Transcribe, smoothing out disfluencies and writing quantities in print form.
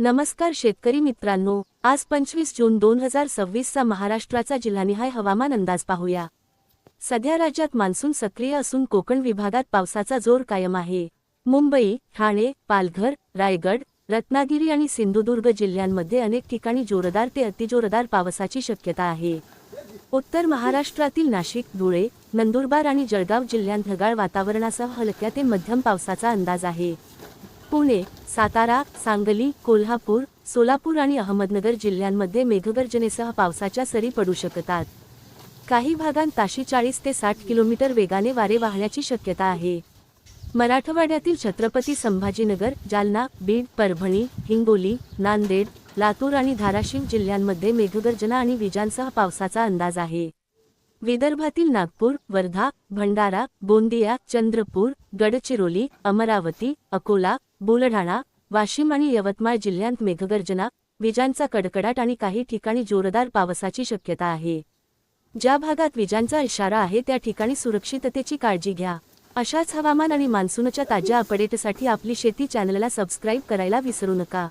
नमस्कार शेतकरी मित्रांनो, आज 25 जून 2026 चा महाराष्ट्राचा जिल्हानिहाय हवामान अंदाज पाहूया। सध्या राज्यात मान्सून सक्रिय असून कोकण विभागात पावसाचा जोर कायम आहे। मुंबई, ठाणे, पालघर, रायगड, रत्नागिरी आणि सिंधुदुर्ग जिल्ह्यांमध्ये अनेक ठिकाणी जोरदार ते अतिजोरदार पावसाची शक्यता आहे। उत्तर महाराष्ट्रातील नाशिक, धुळे, नंदुरबार आणि जळगाव जिल्ह्यांत ढगाळ वातावरणासह हलक्या ते मध्यम पावसाचा अंदाज आहे। पुणे, सातारा, सांगली, कोल्हापूर, सोलापूर आणि अहमदनगर जिल्ह्यांमध्ये मेघगर्जनेसह पावसाच्या सरी पडू शकतात। काही भागांत ताशी 40 ते 60 किलोमीटर वेगाने वारे वाहण्याची शक्यता आहे। मराठवाड्यातील छत्रपती संभाजीनगर, जालना, बीड, परभणी, हिंगोली, नांदेड, लातूर आणि धाराशिव जिल्ह्यांमध्ये मेघगर्जना आणि विजांसह पावसाचा अंदाज आहे। विदर्भातील नागपूर, वर्धा, भंडारा, गोंदिया, चंद्रपूर, गडचिरोली, अमरावती, अकोला, बुलढाणा, वाशिम आणि यवतमाळ जिल्ह्यांत मेघगर्जना, विजांचा कडकडाट आणि काही ठिकाणी जोरदार पावसाची शक्यता आहे। ज्या भागात विजांचा इशारा आहे त्या ठिकाणी सुरक्षिततेची काळजी घ्या। अशाच हवामान आणि मान्सूनच्या ताज्या अपडेटसाठी आपली शेती चॅनलला सबस्क्राईब करायला विसरू नका।